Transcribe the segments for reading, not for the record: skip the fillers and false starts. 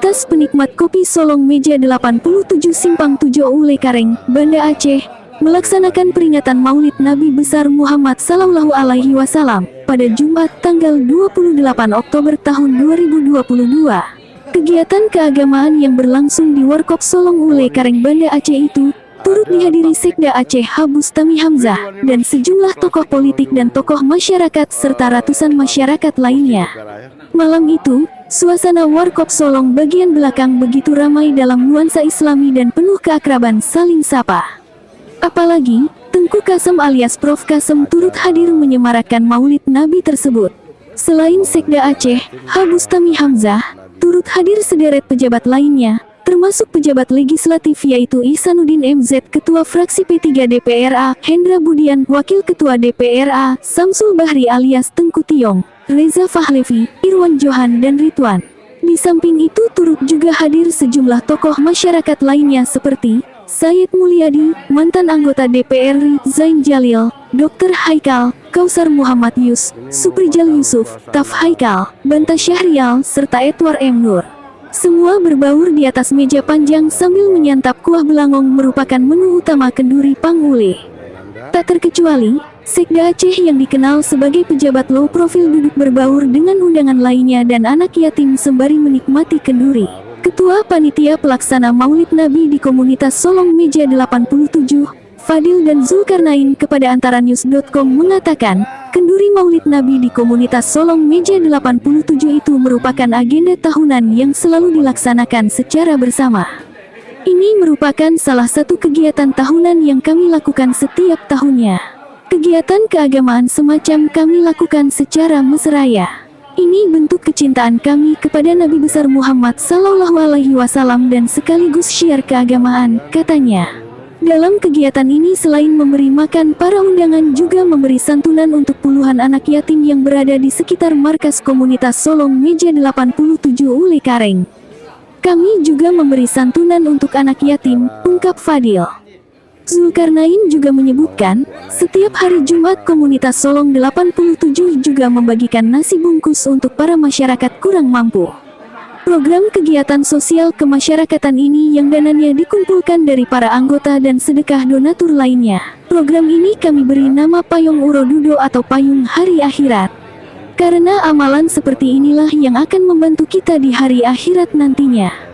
Komunitas penikmat kopi Solong Meja 87 Simpang 7 Ulekareng, Banda Aceh, melaksanakan peringatan Maulid Nabi besar Muhammad Sallallahu Alaihi Wasallam pada Jumat tanggal 28 Oktober tahun 2022. Kegiatan keagamaan yang berlangsung di Warkop Solong Ulekareng, Banda Aceh itu turut dihadiri Sekda Aceh H. Bustami Hamzah dan sejumlah tokoh politik dan tokoh masyarakat serta ratusan masyarakat lainnya. Malam itu, suasana Warkop Solong bagian belakang begitu ramai dalam nuansa Islami dan penuh keakraban saling sapa. Apalagi, Tengku Kasem alias Prof Kasem turut hadir menyemarakan Maulid Nabi tersebut. Selain Sekda Aceh H. Bustami Hamzah, turut hadir sederet pejabat lainnya, termasuk pejabat legislatif yaitu Ihsanuddin MZ Ketua Fraksi P3 DPRA, Hendra Budian Wakil Ketua DPRA, Samsul Bahri alias Tengku Tiong, Reza Fahlevi, Irwan Johan dan Ridwan. Di samping itu turut juga hadir sejumlah tokoh masyarakat lainnya seperti Said Mulyadi, mantan anggota DPR RI, Zain Jalil, Dr. Haikal, Kausar Muhammad Yus, Suprijal Yusuf, Taf Haikal, Banta Syahrial, serta Edward M. Nur. Semua berbaur di atas meja panjang sambil menyantap kuah belangong merupakan menu utama kenduri Pangule. Tak terkecuali, Sekda Aceh yang dikenal sebagai pejabat low profil duduk berbaur dengan undangan lainnya dan anak yatim sembari menikmati kenduri. Ketua Panitia Pelaksana Maulid Nabi di Komunitas Solong Meja 87, Fadil dan Zulkarnain kepada antaranews.com mengatakan, kenduri Maulid Nabi di Komunitas Solong Meja 87 itu merupakan agenda tahunan yang selalu dilaksanakan secara bersama. Ini merupakan salah satu kegiatan tahunan yang kami lakukan setiap tahunnya. Kegiatan keagamaan semacam kami lakukan secara mesraya. Ini bentuk kecintaan kami kepada Nabi besar Muhammad Sallallahu Alaihi Wasallam dan sekaligus syiar keagamaan, katanya. Dalam kegiatan ini selain memberi makan para undangan juga memberi santunan untuk puluhan anak yatim yang berada di sekitar markas komunitas Solong Meja 87 Ulekareng. Kami juga memberi santunan untuk anak yatim, ungkap Fadil. Zulkarnain juga menyebutkan, setiap hari Jumat komunitas Solong 87 juga membagikan nasi bungkus untuk para masyarakat kurang mampu. Program kegiatan sosial kemasyarakatan ini yang dananya dikumpulkan dari para anggota dan sedekah donatur lainnya. Program ini kami beri nama Payung Urodudo atau Payung Hari Akhirat. Karena amalan seperti inilah yang akan membantu kita di hari akhirat nantinya.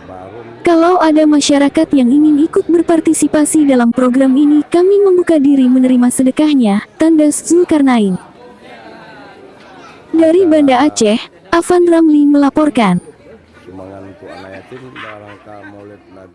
Kalau ada masyarakat yang ingin ikut berpartisipasi dalam program ini, kami membuka diri menerima sedekahnya, tandas Zulkarnain. Dari Banda Aceh, Afan Ramli melaporkan.